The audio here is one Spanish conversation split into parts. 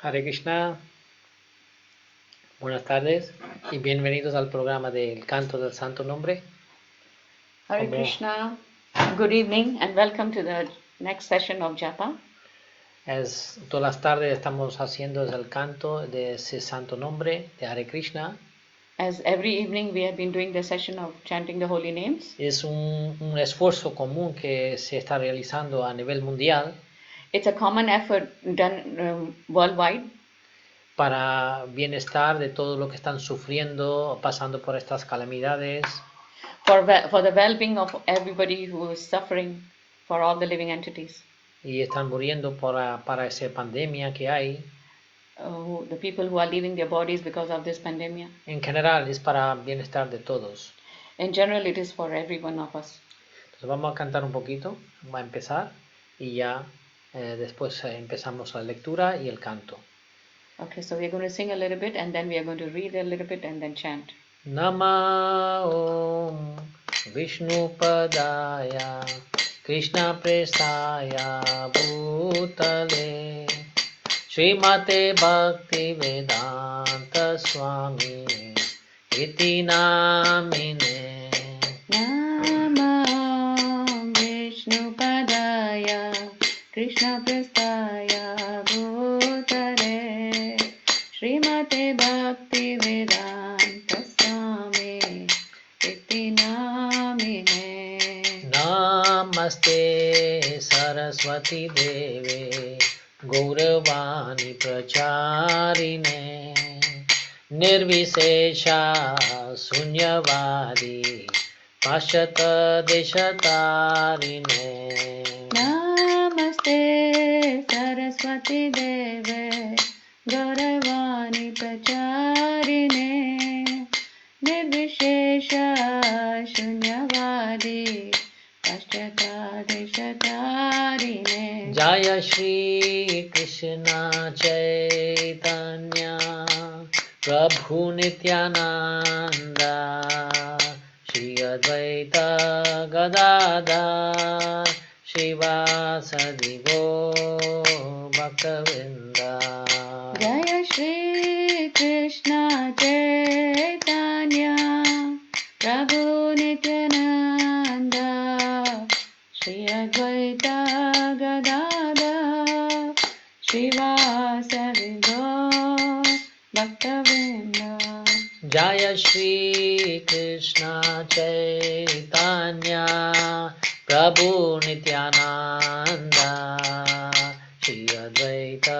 Hare Krishna, buenas tardes y bienvenidos al programa del canto del Santo Nombre. Hare Krishna, good evening and welcome to the next session of Japa. Todas las tardes estamos haciendo el canto de ese Santo Nombre de Hare Krishna. As every evening we have been doing the session of chanting the holy names. Es un esfuerzo común que se está realizando a nivel mundial. It's a common effort done worldwide. Para bienestar de todo lo que están sufriendo, pasando por estas calamidades. For the well-being of everybody who is suffering, for all the living entities. Y están muriendo para esa pandemia que hay. The people who are leaving their bodies because of this pandemic. En general es para bienestar de todos. In general it is for every one of us. Entonces vamos a cantar un poquito, vamos a empezar y ya después empezamos la lectura y el canto. Okay, so we are going to sing a little bit and then we are going to read a little bit and then chant. Nama Om Vishnu Padaya Krishna Prestaya Bhutale Srimate Bhakti Vedanta Swami Iti Namine. Nama Vishnu Padaya Krishna Prestaya Bhutale Srimate Bhakti Vedanta Swami Iti Namine. Namaste Saraswati Deve Gauravani Pracharine Nirvisesha Sunyavadi Pashata Deshatarine. Namaste Saraswati Deve Gauravani Pracharine Nirvishesha Shunyavadi Pashyata Deshatarine. Jaya Shri Krishna Caitanya Prabhu Nityananda Shri Advaita Gadadhar Shivasadi Gaur Bhaktavinda. Jaya Shri Krishna Caitanya Prabhu Nityananda Shri Advaita Gadadhar Shivasadi Gaur Bhaktavinda. Jaya Shri Krishna Caitanya Prabhu Nityananda Shri Advaita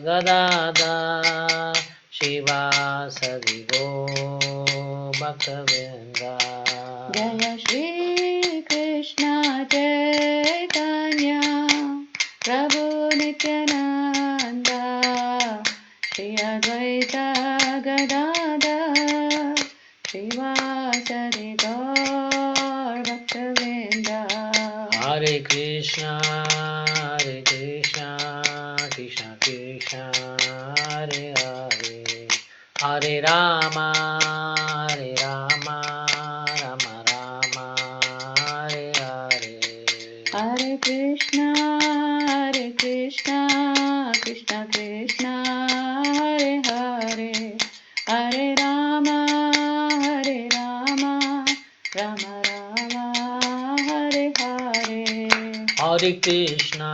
Gadadhar Shivasadi Gaur Bhaktavinda. Jaya Shri Krishna Caitanya Prabhu Nityananda Shri Advaita Gadadhar Shivasadi Gaur Bhaktavinda. Hare Krishna, Krishna Krishna, Hare Hare, Hare Rama, Rama Rama, Hare Hare. Hare Krishna, Krishna Krishna, Hare Hare, Hare Rama, Rama Rama, Hare Hare. Hare Krishna,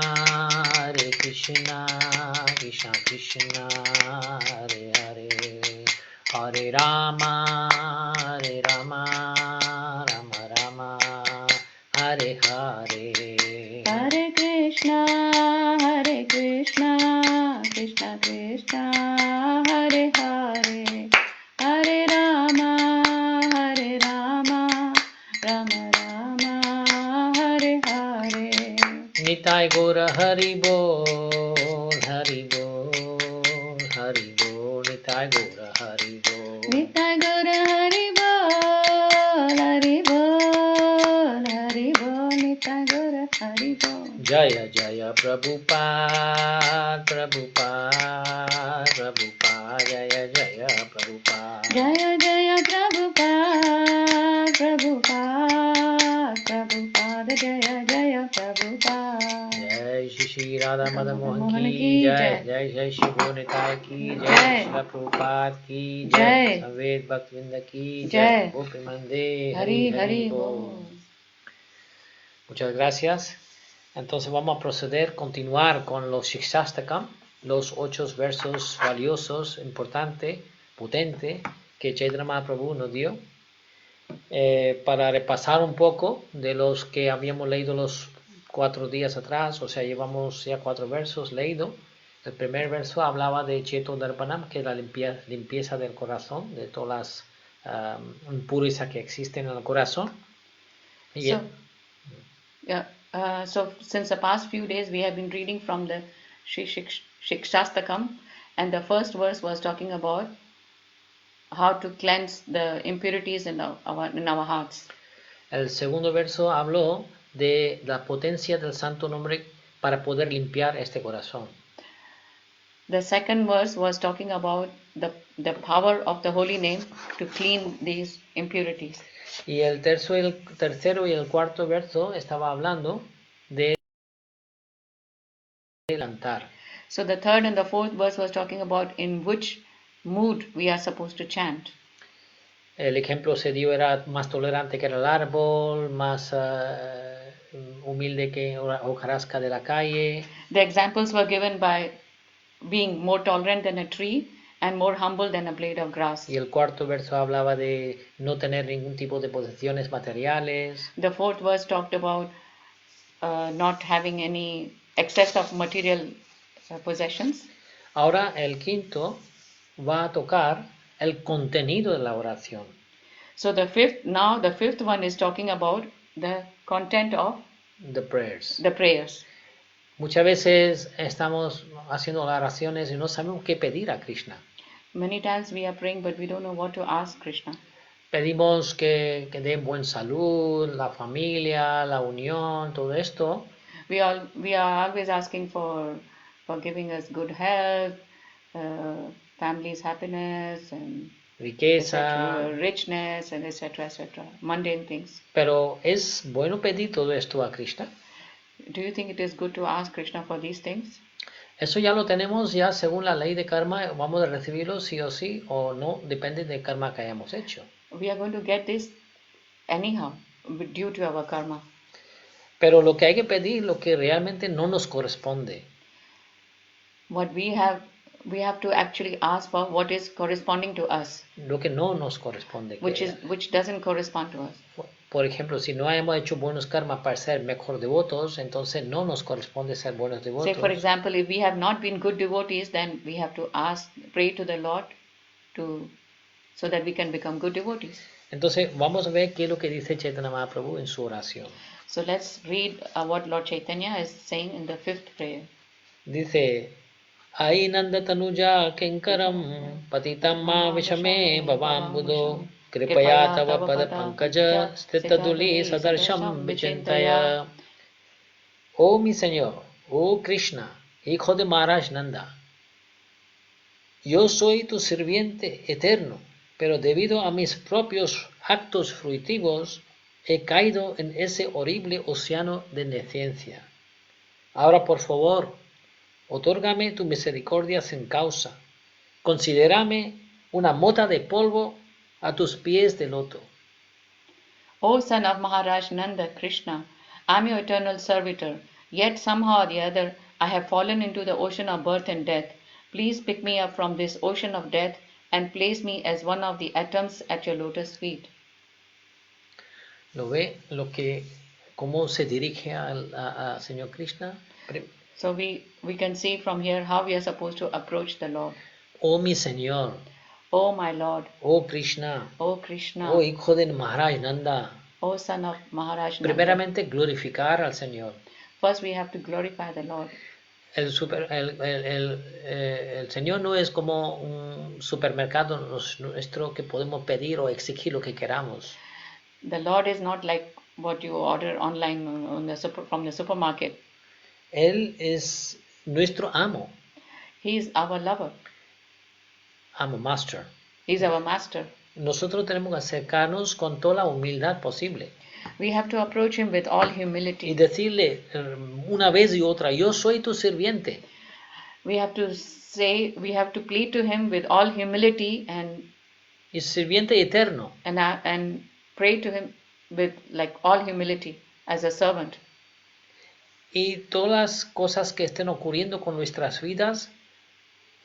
Krishna Krishna, Hare Hare, Hare Rama, Rama Rama, Hare Hare. Hare Krishna, Krishna Krishna, Hare Hare, Hare Rama, Rama Rama, Hare Hare. Nitai Gora Hari Bol, Hari Bol, Hari Bol, Nitai Gora Hari Bol. Nitai Gaura Hari Bol, Hari Bol, Hari Bol, Nitai Gaura Hari Bol. Jaya Jaya Prabhupada, Prabhupada, Prabhupada, Jaya Jaya Prabhupada. Jaya Jaya Prabhupada, Prabhupada, Prabhupada Jaya Jaya Prabhupada. Jai Shri Shri Radha Madan Mohan Mohan ki ki Jai. jai. Jai Jai Shri Bhunitay ki Jai. Jai. Shri Prabhupada ki Jai. Jai. Samved Bhaktivinda ki Jai. Jai. Gopimande Hari Hari Hari Hari Bol. Bol. Muchas gracias. Entonces vamos a proceder, continuar con los Siksastaka, los 8 versos valiosos, importantes, potentes, que Chaitanya Mahaprabhu nos dio, para repasar un poco de los que habíamos leído los 4 días atrás, o sea, llevamos ya 4 versos leídos. El primer verso hablaba de Cheto Darpanam, que es la limpieza del corazón, de todas las impurezas que existen en el corazón. Y So since the past few days we have been reading from the Siksastakam, and the first verse was talking about how to cleanse the impurities in our hearts. el segundo verso habló de la potencia del Santo Nombre para poder limpiar este corazón. The second verse was talking about the power of the holy name to clean these impurities. Y el tercero y el cuarto verso estaba hablando de cantar. So the third and the fourth verse was talking about in which mood we are supposed to chant. El ejemplo se dio, era más tolerante que el árbol, más humilde que hojarasca de la calle. The examples were given by being more tolerant than a tree and more humble than a blade of grass. Y el cuarto verso hablaba de no tener ningún tipo de posesiones materiales. The fourth verse talked about not having any excess of material possessions. Ahora el quinto va a tocar el contenido de la oración. So the fifth one is talking about the content of The prayers. the prayers. Muchas veces estamos haciendo oraciones y no sabemos qué pedir a Krishna. Many times we are praying, but we don't know what to ask Krishna. Pedimos que dé buen salud, la familia, la unión, todo esto. We are always asking for giving us good health, family's happiness, and Riqueza. etc., richness, and etc., mundane things. Pero ¿es bueno pedir todo esto a Krishna? Do you think it is good to ask Krishna for these things? Eso ya lo tenemos ya según la ley de karma, vamos a recibirlo sí o sí o no, depende del karma que hayamos hecho. We are going to get this anyhow, due to our karma. Pero lo que hay que pedir, lo que realmente no nos corresponde. What we have to actually ask for what is corresponding to us. Lo que no nos corresponde. Which doesn't correspond to us. Por ejemplo, si no hemos hecho buenos karmas para ser mejor devotos, entonces no nos corresponde ser buenos devotos. Say, for example, if we have not been good devotees, then we have to pray to the Lord so that we can become good devotees. Entonces, vamos a ver qué es lo que dice Chaitanya Mahaprabhu en su oración. So let's read what Lord Chaitanya is saying in the fifth prayer. Dice, Ai Nanda Tanuja Kenkaram Patitam Ma Vishame Bhavam Buddho Kripaya Tava Pada Pankaja Stitaduli Sadarsham Vichintaya. Oh mi Señor, oh Krishna, hijo de Maharaja Nanda, yo soy tu sirviente eterno, pero debido a mis propios actos fruitivos he caído en ese horrible océano de neciencia. Ahora, por favor, otórgame tu misericordia sin causa. Considérame una mota de polvo a tus pies de loto. O son of Maharaj Nanda, Krishna, I am your eternal servitor, yet somehow or the other I have fallen into the ocean of birth and death. Please pick me up from this ocean of death and place me as one of the atoms at your lotus feet. ¿Lo ve? ¿Cómo se dirige a Señor Krishna? So we can see from here how we are supposed to approach the Lord. Oh mi Señor. Oh my Lord. Oh Krishna. Oh Krishna. Oh hijo de Maharaj Nanda. Oh son of Maharaj Nanda. Primeramente glorificar al Señor. First we have to glorify the Lord. El Señor no es como un supermercado nuestro que podemos pedir o exigir lo que queramos. The Lord is not like what you order online from the supermarket. Él es nuestro amo. He is our lover. Amo, master. He is our master. Nosotros tenemos que acercarnos con toda la humildad posible. We have to approach him with all y humility. decirle una vez y otra, yo soy tu sirviente. We have to plead to him with all humility Y sirviente eterno. and pray to him with like all humility as a servant. Y todas las cosas que estén ocurriendo con nuestras vidas,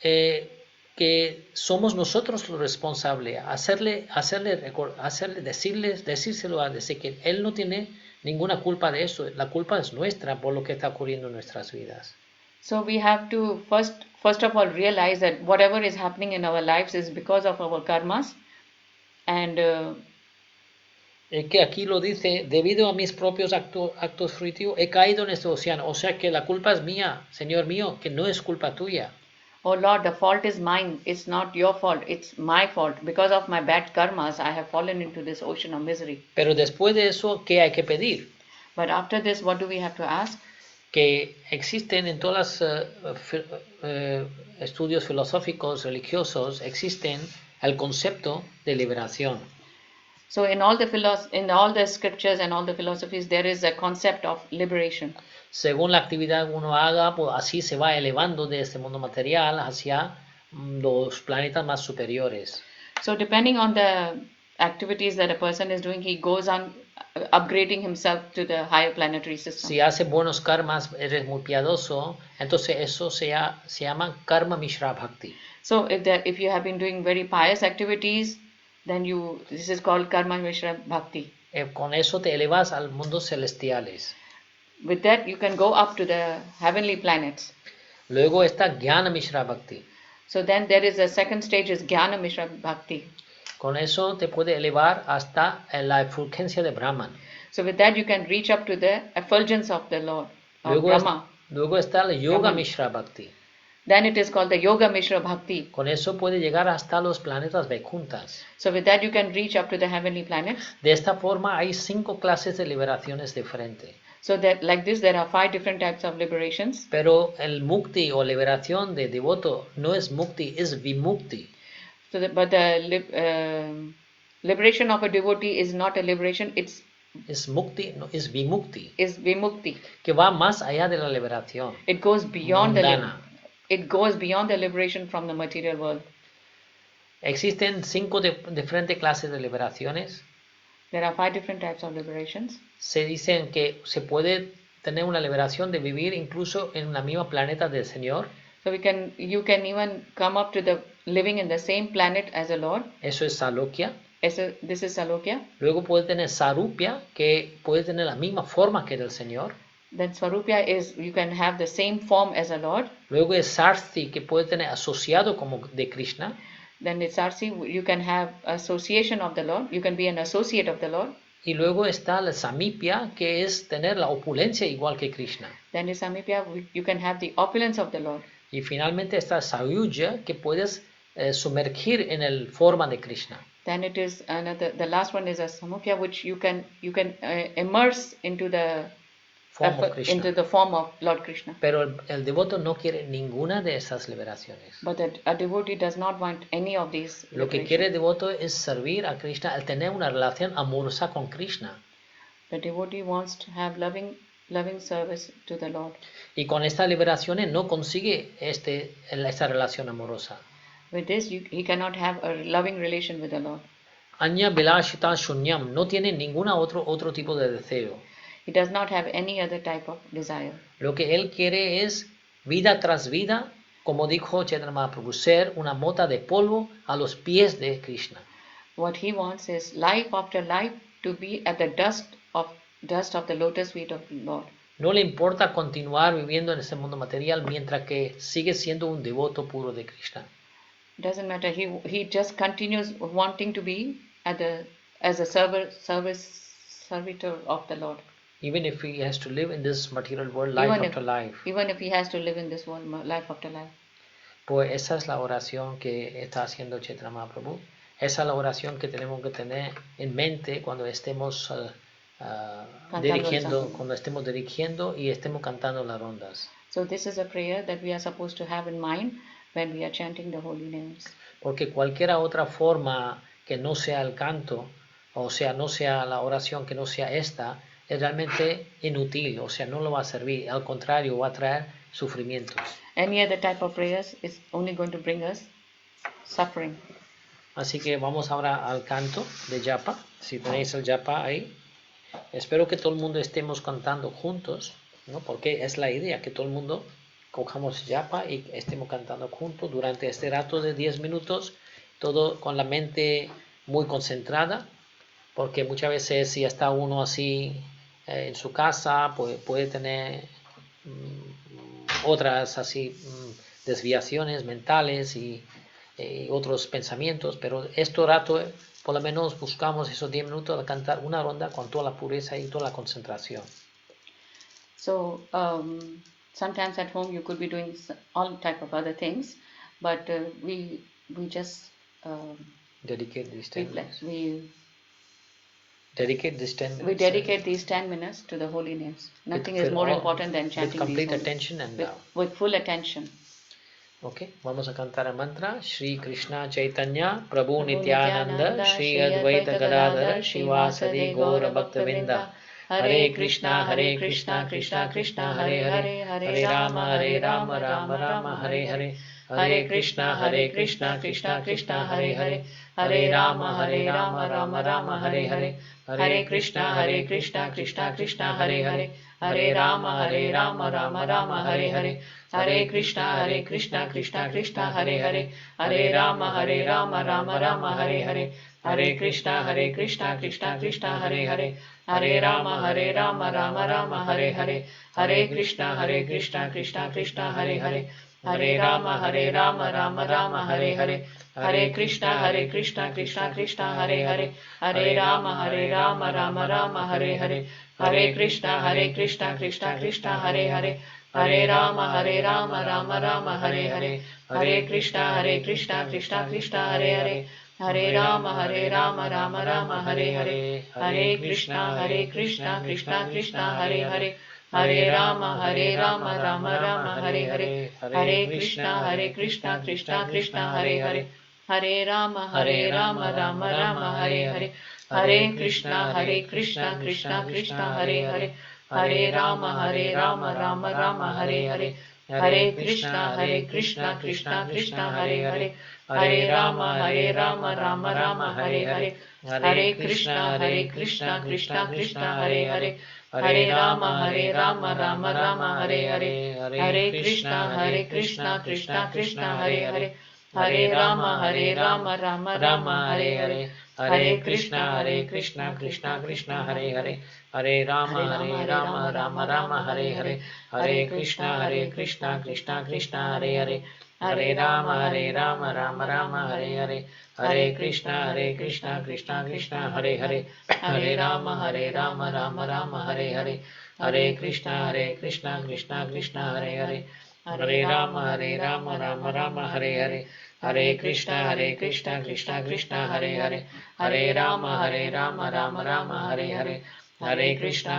que somos nosotros los responsables, decírselo a decir que él no tiene ninguna culpa de eso, la culpa es nuestra por lo que está ocurriendo en nuestras vidas. So we have to first of all realize that whatever is happening in our lives is because of our karmas, and Que aquí lo dice, debido a mis propios actos fruitivos he caído en este océano, o sea que la culpa es mía, Señor mío, que no es culpa tuya. oh Lord, the fault is mine, it's not your fault, it's my fault. Because of my bad karmas, I have fallen into this ocean of misery. Pero después de eso, ¿qué hay que pedir? But after this, what do we have to ask? Que existen en todos los estudios filosóficos, religiosos, existen el concepto de liberación. So in all the scriptures and all the philosophies, there is a concept of liberation. Según la actividad que uno haga, pues así se va elevando de este mundo material hacia los planetas más superiores. So depending on the activities that a person is doing, he goes on upgrading himself to the higher planetary system. Si hace buenos karmas, eres muy piadoso, entonces eso se llama karma mishra bhakti. So if you have been doing very pious activities, then this is called karma mishra bhakti. Con eso te elevas al mundo celestiales. With that, you can go up to the heavenly planets. Luego está Jnana Mishra Bhakti. So then there is a second stage is Jnana Mishra Bhakti. Con eso te puede elevar hasta la efulgencia de Brahman. So with that you can reach up to the effulgence of the Lord, of Brahma. Luego está el Yoga Brahman. Mishra Bhakti. Then it is called the Yoga Mishra Bhakti. Con eso puede llegar hasta los planetas Vaikunthas. So with that you can reach up to the heavenly planets. De esta forma hay 5 clases de liberaciones diferentes. So that like this there are 5 different types of liberations. Pero el mukti o liberación de devoto no es mukti, es vimukti. So but the liberation of a devotee is not a liberation, it's Es mukti, no, es vimukti. Is vimukti. Que va más allá de la liberación. It goes beyond mundana. It goes beyond the liberation from the material world. Existen 5 diferentes clases de liberaciones. There are 5 different types of liberations. Se dicen que se puede tener una liberación de vivir incluso en la misma planeta del Señor. So you can even come up to the living in the same planet as the Lord. Eso es salokya. This is salokya. Luego puede tener sarupya, que puede tener la misma forma que el Señor. Then swarupya is you can have the same form as the Lord. Luego es sarthi, que puede tener asociado como de Krishna. Then it's sarsi, you can have association of the Lord. You can be an associate of the Lord. Y luego está la samipya, que es tener la opulencia igual que Krishna. Then in samipya, you can have the opulence of the Lord. Y finalmente está sayuja, que puedes sumergir en el forma de Krishna. Then it is the last one is a samupya, which you can immerse into the form of Lord Krishna. Pero el devoto no quiere ninguna de esas liberaciones. But a devotee does not want any of these. Lo que quiere el devoto es servir a Krishna, el tener una relación amorosa con Krishna. The devotee wants to have loving service to the Lord. Y con estas liberaciones no consigue esta relación amorosa. With this, he cannot have a loving relation with the Lord. Anya bilashita shunyam, no tiene ningún otro tipo de deseo. He does not have any other type of desire. Lo que él quiere es vida tras vida, como dijo Chaitanya Mahaprabhu, ser una mota de polvo a los pies de Krishna. What he wants is life after life to be at the dust of the lotus feet of the Lord. No le importa continuar viviendo en este mundo material mientras que sigue siendo un devoto puro de Krishna. Doesn't matter. He just continues wanting to be as a servitor of the Lord. Even if he has to live in this material world life after life. Even if he has to live in this world life after life. Pues esa es la oración que está haciendo Chaitanya Mahaprabhu. Esa es la oración que tenemos que tener en mente cuando estemos dirigiendo y estemos cantando las rondas. So this is a prayer that we are supposed to have in mind when we are chanting the holy names. Porque cualquier otra forma que no sea el canto o sea, no sea la oración que no sea esta, es realmente inútil, o sea, no lo va a servir, al contrario, va a traer sufrimientos. Any other type of prayers is only going to bring us suffering. Así que vamos ahora al canto de Japa, si tenéis el Japa ahí. Espero que todo el mundo estemos cantando juntos, ¿no? Porque es la idea, que todo el mundo cojamos Japa y estemos cantando juntos durante este rato de 10 minutos, todo con la mente muy concentrada, porque muchas veces si está uno así en su casa, pues puede tener otras así desviaciones mentales y otros pensamientos, pero este rato por lo menos buscamos esos 10 minutos de cantar una ronda con toda la pureza y toda la concentración. So sometimes at home you could be doing all type of other things, but we just dedicate these 10 minutes. We dedicate these 10 minutes. We dedicate these 10 minutes to the holy names. Nothing is more important than chanting with complete these attention and with full attention. Okay, vamos a cantar el mantra. Shri Krishna Caitanya Prabhu Nityananda Shri Advaita Gadadhara Shivasadi Gaura Bhaktavinda Hare Krishna Krishna Krishna Hare Hare Hare Rama Rama Rama Hare Hare Hare Krishna Krishna Krishna Hare Hare Hare Rama Rama Rama Hare Hare Hare Krishna Krishna Hare Hare Hare Rama Rama Rama Hare Hare Hare Krishna Krishna Krishna Hare Hare Hare Rama Rama Hare Hare Hare Krishna Krishna Hare Hare Hare Rama Rama Hare Hare Hare Krishna Krishna Hare Hare Hare Rama Rama Hare Hare Hare Krishna Krishna Hare Hare Hare Rama Rama Hare Hare Hare Krishna Krishna Hare Hare Hare Rama Rama Hare Hare Hare Krishna Krishna Hare Hare Hare Rama Rama Hare Hare Hare Krishna Krishna Hare Hare Hare Rama Rama Hare Hare Hare Krishna Krishna Hare Hare Hare Rama Rama Hare Hare Hare Krishna Krishna Hare Hare Hare Rama Rama Hare Hare Hare Krishna Krishna Hare Hare Hare Rama Rama Hare Hare Hare Krishna Krishna Hare Hare Hare Rama Rama Hare Hare Hare Krishna Krishna Hare Hare Hare Rama Rama Hare Hare Hare Krishna Krishna Hare Hare Hare Rama Rama Hare Hare Hare Krishna Krishna Hare Hare Hare Rama Rama Hare Hare Hare Krishna Krishna Hare Hare Hare Rama Rama Hare Hare Hare Krishna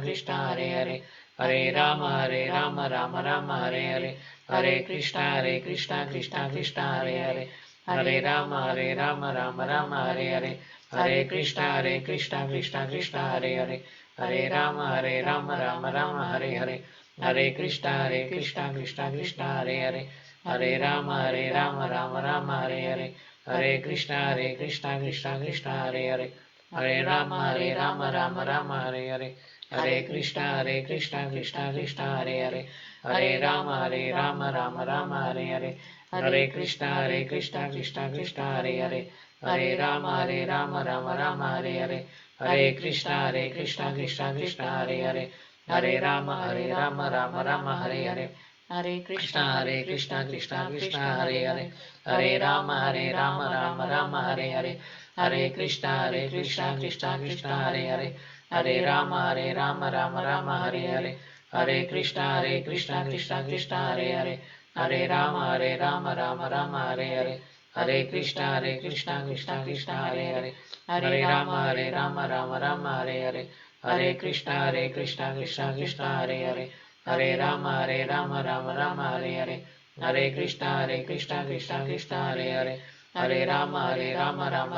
Krishna Hare Hare Hare Rama Rama Hare Hare Hare Krishna Krishna Hare Hare Hare Rama Rama Hare Hare Hare Krishna Krishna Hare Hare Hare Rama Rama Hare Hare Hare Krishna Krishna Hare Hare Hare Rama Rama Hare Hare Hare Krishna Krishna Hare Hare Hare Rama Rama Hare Hare Hare Krishna Krishna Hare Hare Hare Rama Rama Hare Hare Hare Krishna Krishna Hare Hare Hare Rama Hare Hare Hare Krishna Krishna Hare Hare Hare Rama Rama Hare Hare Hare Krishna Krishna Hare Hare Hare Rama Rama Hare Hare Hare Krishna Krishna Hare Hare Hare Rama Hare Hare Hare Krishna Krishna Hare Hare Hare Rama Hare Hare Hare Krishna Krishna Hare Hare Hare Rama Hare Hare Hare Krishna Krishna Hare Hare Hare Rama Hare Hare Hare Krishna Krishna Hare Hare Hare Rama Hare Hare Hare Krishna Krishna Hare Hare Hare Rama Hare Hare Hare Krishna Krishna Hare Hare Hare Rama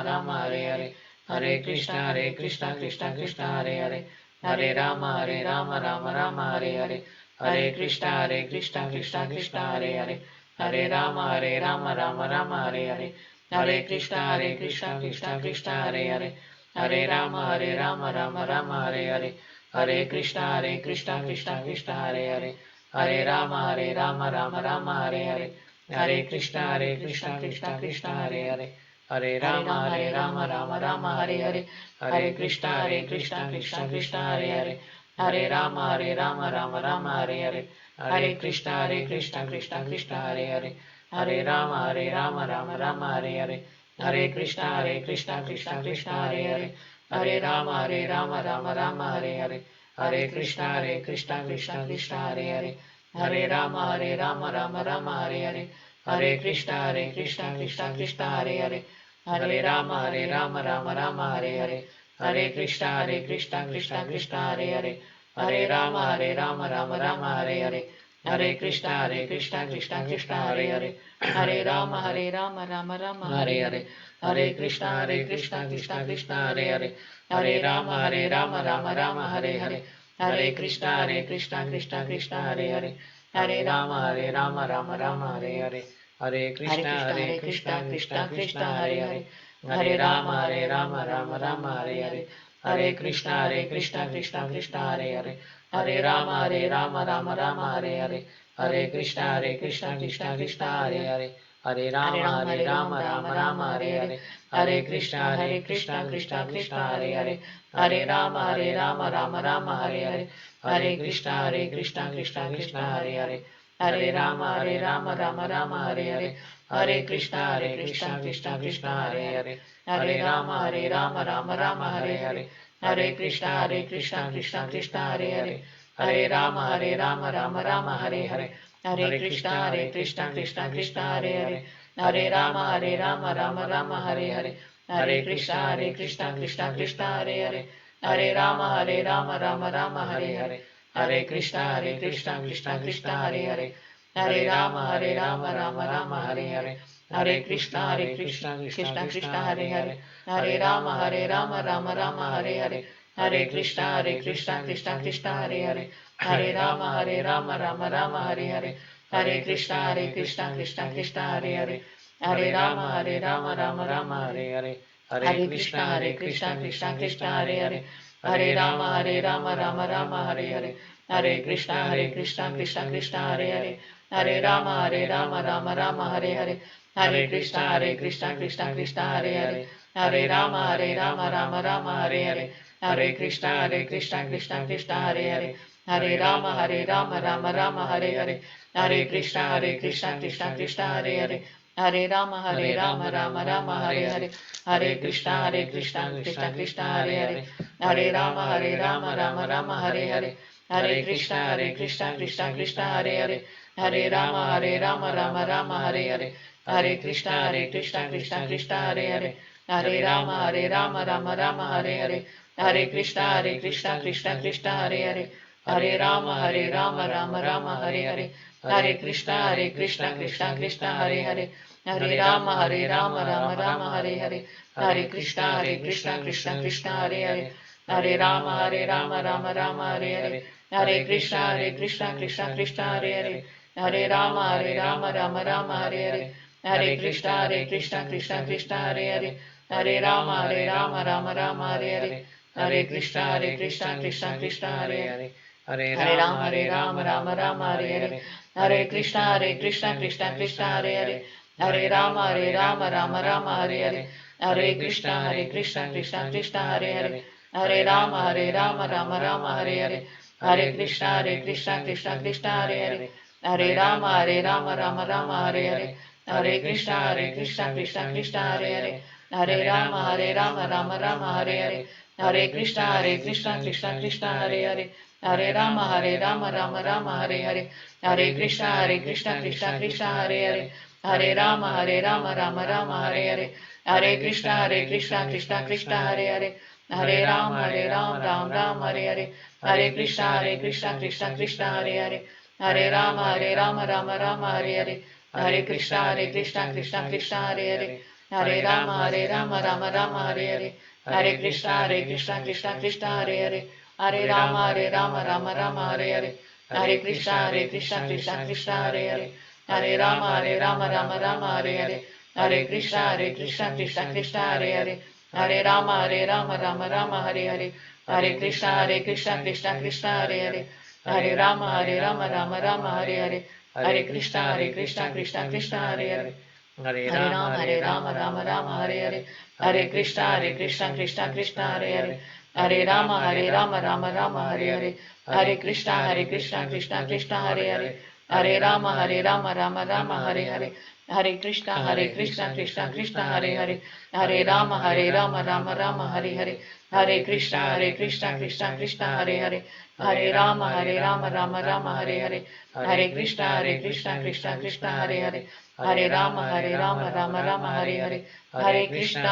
Rama Hare Hare Hare Krishna Krishna Krishna Hare Hare, Hare Rama Rama Rama Hare Hare, Hare Krishna Krishna Krishna Hare Hare, Hare Rama Rama Rama Hare Hare, Hare Krishna Krishna Krishna Hare Hare, Hare Rama Rama Rama Hare Hare, Hare Krishna Krishna Hare Hare, Hare Rama Rama Hare Hare, Hare Krishna Krishna Hare Hare, Hare Rama Rama Hare Hare, Hare Krishna Krishna Hare Hare, Hare Rama Rama Hare Hare, Hare Krishna Krishna Hare Hare, Hare Rama Rama Hare Hare, Hare Krishna Krishna Hare Hare, Hare Rama Hare Hare, Hare Krishna Krishna Hare Hare, Hare Rama Hare Hare, Hare Krishna Krishna Hare Hare, Hare Rama Hare Hare, Hare Krishna Krishna Hare Hare, Hare Rama Hare Hare, Hare Krishna Krishna Hare Hare, Hare Rama Rama Hare Hare, Hare Krishna Krishna Hare Hare, Hare Rama Hare Hare, Hare Krishna Krishna Hare Hare, Hare Rama Hare Hare, Hare Krishna Krishna Hare Hare, Hare Rama Hare Hare, Hare Krishna Krishna Hare Hare, Hare Rama Hare Hare, Hare Krishna Krishna Hare Hare, Hare Rama Hare Hare, Hare Krishna Krishna Hare Hare, Hare Rama Hare Hare, Hare Krishna Krishna Hare Hare, Hare Rama Hare Hare, Hare Krishna Krishna Hare Hare, Hare Rama Hare Hare, Hare Krishna Krishna Hare Hare, Hare Rama Hare Hare, Hare Krishna Krishna Hare Hare, Hare Rama Hare Hare, Hare Krishna Krishna Hare Hare, Hare Rama Hare Hare, Hare Krishna Krishna Hare Hare, Hare Rama Hare Hare, Hare Krishna Krishna Hare Hare, Hare Rama Hare Hare, Hare Krishna Krishna Hare Hare, Hare Rama Hare Hare, Hare Krishna Krishna Hare Hare, Hare Rama Hare Hare, Hare Krishna Krishna Hare Hare, Hare Rama Hare Hare, Hare Krishna Krishna Hare Hare, Hare Rama Hare Hare, Hare Krishna Krishna Hare Hare, Hare Rama Hare Hare, Hare Krishna Krishna Hare Hare, Hare Rama Hare Hare, Hare Krishna Krishna Hare Hare, Hare Rama Hare Hare, Hare Krishna Krishna Hare Hare, Hare Rama Hare Hare, Hare Krishna Krishna Hare Hare, Hare Rama Hare Hare, Hare Krishna Krishna Hare Hare, Hare Rama Hare Hare, Hare Krishna Krishna Hare Hare, Hare Rama Hare Hare, Hare Krishna Krishna Hare Hare, Hare Rama Hare Hare, Hare Krishna Krishna Hare Hare, Hare Rama Hare Hare, Hare Krishna Krishna Hare Hare, Hare Rama Hare Hare, Hare Krishna Krishna Hare Hare, Hare Rama Hare Hare, Hare Krishna Krishna Hare Hare, Hare Rama Hare Hare, Hare Krishna Krishna Hare Hare, Hare Rama Hare Hare, Hare Krishna Krishna Hare Hare, Hare Rama Hare Hare, Hare Krishna Krishna Hare Hare, Hare Rama Hare Hare, Hare Krishna Krishna Hare Hare, Hare Rama Hare Hare, Hare Krishna Krishna Hare Hare, Hare Rama Hare Hare, Hare Krishna Krishna Hare Hare, Hare Rama Hare Hare, Hare Krishna Krishna Hare Hare, Hare Rama Rama Hare Hare, Hare Krishna Krishna Hare Hare, Hare Rama Rama Hare Hare, Hare Krishna Krishna Hare Hare, Hare Rama Rama Hare Hare, Hare Krishna, Krishna Krishna, Hare Hare, Hare Rama, Rama Rama, Hare Hare, Hare Krishna, Krishna Krishna, Hare Hare, Hare Rama, Rama Rama, Hare Hare, Hare Krishna, Krishna Krishna, Hare Hare, Hare Rama, Rama Rama, Hare Hare, Hare Krishna, Krishna Krishna, Hare Hare, Hare Rama, Rama Rama, Hare Hare, Hare Krishna, Krishna Krishna, Hare Hare, Hare Hare Rama, Rama Rama, Hare Hare, Hare Krishna, Krishna Hare Hare, Hare Rama Rama, Hare Hare, Hare Krishna, Krishna Hare Hare, Hare Rama Rama, Hare Hare, Hare Krishna, Krishna Hare Hare, Hare Rama Rama, Hare Hare, Hare Krishna, Krishna Hare Hare, Hare Rama Rama, Hare Hare, Hare Krishna, Krishna Hare Hare, Hare Rama Hare Hare,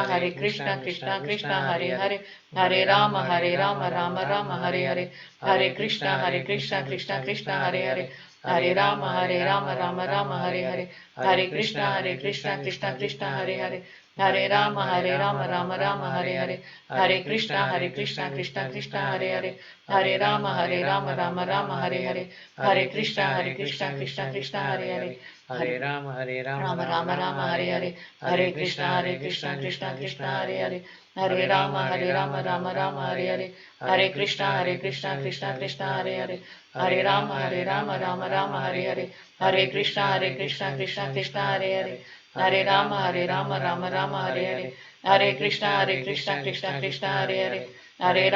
Hare Krishna, Krishna Hare Hare, Hare Rama Rama, Hare Hare, Hare Krishna, Krishna Hare Hare, Hare Rama Rama, Hare Hare, Hare Krishna, Krishna Hare Hare, Hare Rama Rama, Hare Hare, Hare Krishna, Krishna Hare Hare, Hare Rama Rama, Hare Hare, Hare Krishna, Krishna Hare Hare, Hare Rama, Rama Hare Hare, Hare Krishna, Krishna Hare Hare, Hare Rama Rama, Hare Hare, Hare Krishna, Krishna Hare Hare, Hare Rama Rama, Hare Hare, Hare Krishna, Krishna Hare Hare, Hare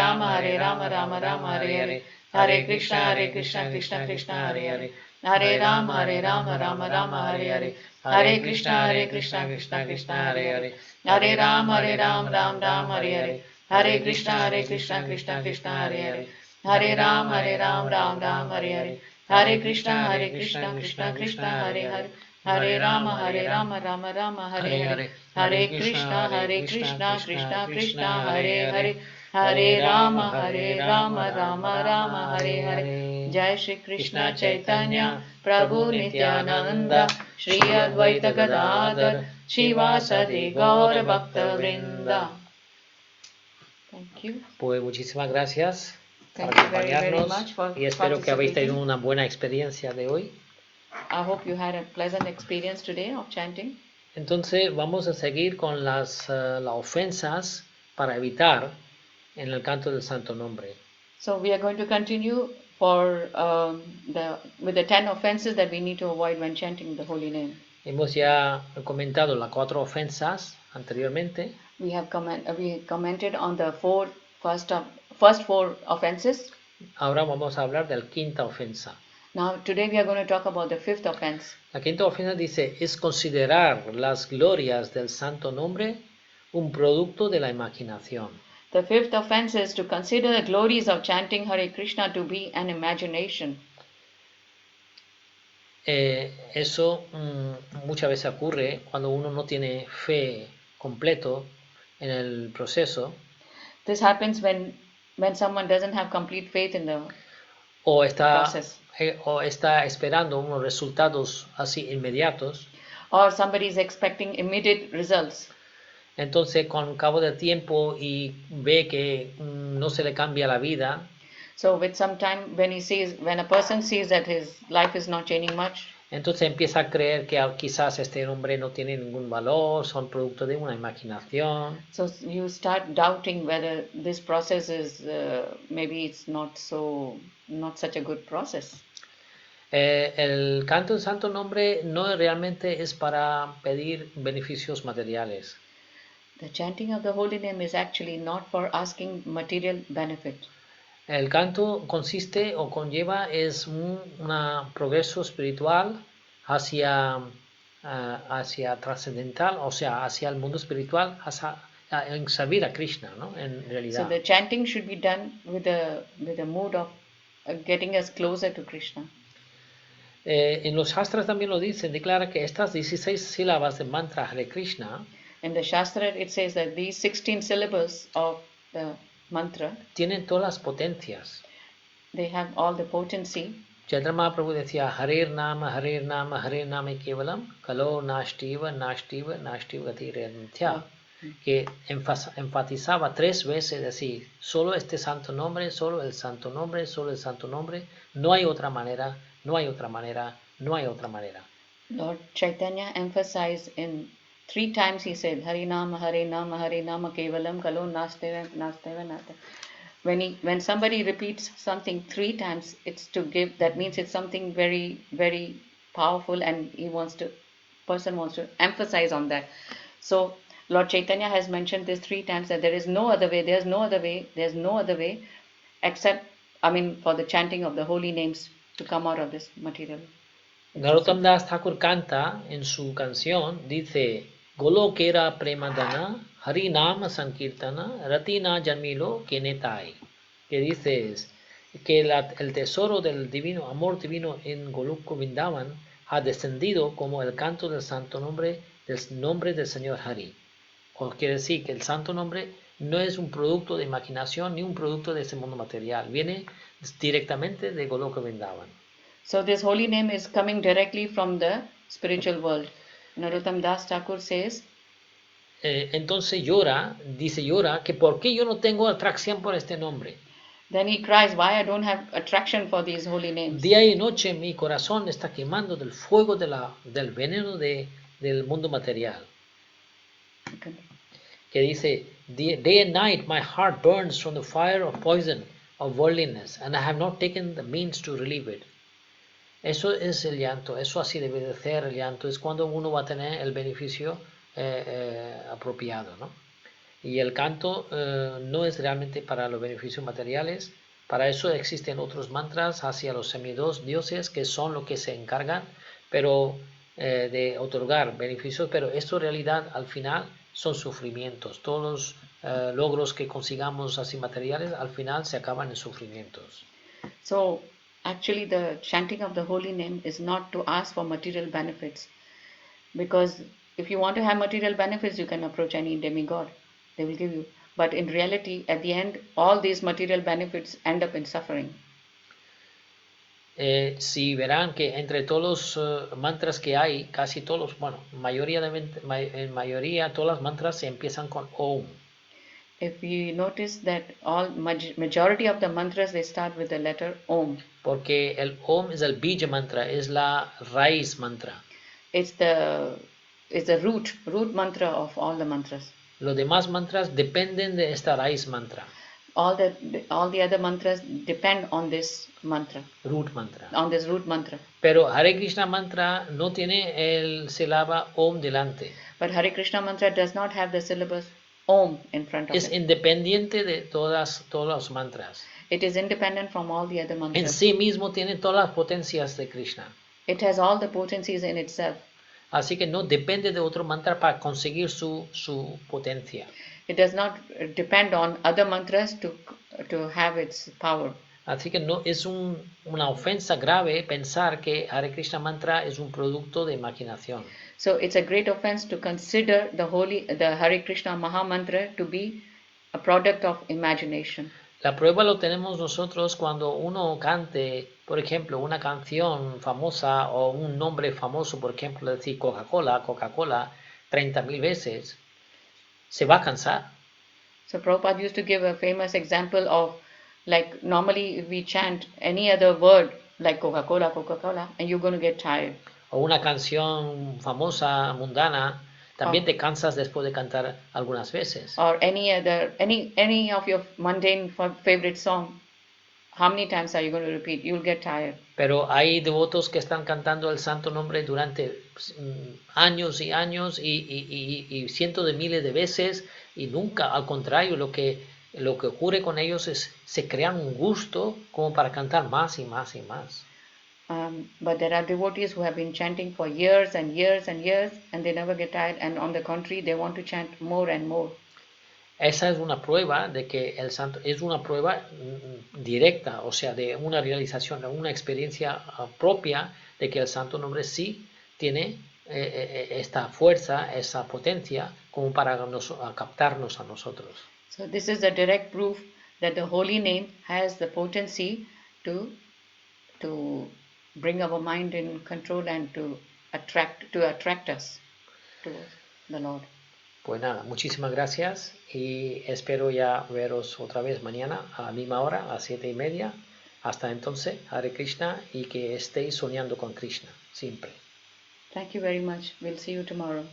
Rama Rama, Hare Hare, Hare Krishna, Krishna Hare Hare, Hare Rama Rama, Hare Hare, Hare Krishna, Krishna Hare Hare, Hare Rama Rama, Hare Hare, Hare Krishna, Krishna Hare Hare, Hare Ram, Hare Hare, Hare Krishna, Krishna Hare Hare, Hare Ram, Ram, Hare Hare, Hare Krishna, Krishna Hare Hare, Hare Rama, Rama, Hare Hare, Hare Krishna, Krishna Hare Hare, Hare Rama, Rama, Hare Hare. Jai Shri Krishna Chaitanya, Prabhu Nityananda, Shri Advaita Gadadhar, Shivasadi Gaura Bhakta Vrinda. Thank you. Pues muchísimas gracias por Thank you very acompañarnos much for y espero que habéis tenido participating. una buena experiencia de hoy. I hope you had a pleasant experience today of chanting. Entonces vamos a seguir con las ofensas para evitar en el canto del Santo Nombre. So we are going to continue for with the 10 offenses that we need to avoid when chanting the holy name. Hemos ya comentado las 4 ofensas anteriormente. We have commented on the first 4 offenses. Ahora vamos a hablar de la quinta ofensa. Now today we are going to talk about the 5th offense. La quinta ofensa dice, es considerar las glorias del Santo Nombre un producto de la imaginación. The 5th offense is to consider the glories of chanting Hare Krishna to be an imagination. Eso muchas veces ocurre cuando uno no tiene fe completo en el proceso. This happens when someone doesn't have complete faith in the o está process. O está esperando unos resultados así inmediatos. Or somebody is expecting immediate results. Entonces, con cabo de tiempo y ve que no se le cambia la vida. So with some time, when a person sees that his life is not changing much, entonces empieza a creer que quizás este nombre no tiene ningún valor, son producto de una imaginación. So you start doubting whether this process is maybe it's not such a good process. El canto del Santo Nombre no realmente es para pedir beneficios materiales. The chanting of the holy name is actually not for asking material benefit. El canto consiste o conlleva es un progreso espiritual hacia trascendental, o sea, hacia el mundo espiritual, en servir a Krishna, ¿no? En realidad. So the chanting should be done with the mood of getting us closer to Krishna. En los Shastras también lo dicen, declara que estas 16 sílabas del mantra Hare Krishna, in the Shastra it says that these 16 syllables of the mantra tienen todas las potencias. They have all the potency. Chaitanya Mahaprabhu decía Harir Nama Kevalam Kalo Nashtiva Gatirentya. que enfatizaba 3 veces decir, solo este santo nombre, solo el santo nombre, solo el santo nombre, no hay otra manera, no hay otra manera, no hay otra manera. Lord Chaitanya emphasized in 3 times he said, Hare Nama, Hare Nama, Hare Nama, Kevalam, Kalo, Nasteva, Nasteva, Nasteva. When somebody repeats something 3 times, it's to give, that means it's something very, very powerful, and person wants to emphasize on that. So Lord Chaitanya has mentioned this 3 times, that there is no other way, there's no other way except, for the chanting of the holy names to come out of this material. Narottam Das Thakur canta en su canción, dice, Golokera Premadana, Harinama Sankirtana, Ratina Janmilo Kenetai. Que dice que el tesoro del divino, amor divino en Golok Vrindavan ha descendido como el canto del santo nombre del Señor Hari. O quiere decir que el santo nombre no es un producto de imaginación ni un producto de este mundo material, viene directamente de Golok Vrindavan. So this holy name is coming directly from the spiritual world. Narottam Das Thakur says, entonces dice que ¿por qué yo no tengo atracción por este nombre? Then he cries, why I don't have attraction for these holy names? Día y noche mi corazón está quemando del fuego del veneno del mundo material. Okay. Que dice, day and night my heart burns from the fire of poison of worldliness, and I have not taken the means to relieve it. Eso es el llanto, eso así debe de ser el llanto, es cuando uno va a tener el beneficio apropiado, ¿no? Y el canto no es realmente para los beneficios materiales, para eso existen otros mantras hacia los semidioses que son los que se encargan de otorgar beneficios, pero esto en realidad al final son sufrimientos, todos los logros que consigamos así materiales al final se acaban en sufrimientos. So, actually, the chanting of the holy name is not to ask for material benefits, because if you want to have material benefits, you can approach any demigod, they will give you. But in reality, at the end, all these material benefits end up in suffering. Si verán que entre todos los mantras que hay, casi todos, en mayoría todas las mantras se empiezan con Om. If you notice that all majority of the mantras, they start with the letter Om. Porque el Om es el bija mantra, es la raíz mantra. It's the root mantra of all the mantras. Los demás mantras dependen de esta raíz mantra. All the other mantras depend on this mantra. Root mantra. On this root mantra. Pero Hare Krishna mantra no tiene el sílaba Om delante. But Hare Krishna mantra does not have the syllabus Om in front of it. Es independiente de todos los mantras. It is independent from all the other mantras. En sí mismo tiene todas las potencias de Krishna. It has all the potencies in itself. Así que no depende de otro mantra para conseguir su potencia. It does not depend on other mantras to have its power. Así que no es una ofensa grave pensar que Hare Krishna mantra es un producto de imaginación. So it's a great offense to consider the Hare Krishna Maha Mantra to be a product of imagination. La prueba lo tenemos nosotros cuando uno cante, por ejemplo, una canción famosa o un nombre famoso, por ejemplo, decir Coca-Cola 30,000 veces, se va a cansar. So Prabhupada used to give a famous example of, like, normally if we chant any other word like Coca-Cola, and you're going to get tired. O una canción famosa, mundana, también te cansas después de cantar algunas veces. Or any of your mundane favorite song, how many times are you going to repeat? You'll get tired. Pero hay devotos que están cantando el santo nombre durante años y años y cientos de miles de veces y nunca, al contrario, lo que ocurre con ellos es se crean un gusto como para cantar más y más y más. But there are devotees who have been chanting for years and years and years, and they never get tired, and on the contrary, they want to chant more and more. Esa es una prueba de que el santo es una prueba directa, o sea, de una realización, de una experiencia propia de que el santo nombre sí tiene esta fuerza, esa potencia como para captarnos a nosotros. So this is the direct proof that the holy name has the potency to bring our mind in control and to attract us to the Lord. Pues nada, muchísimas gracias y espero ya veros otra vez mañana a la misma hora, a las 7:30. Hasta entonces, Hare Krishna y que estéis soñando con Krishna, siempre. Thank you very much. We'll see you tomorrow.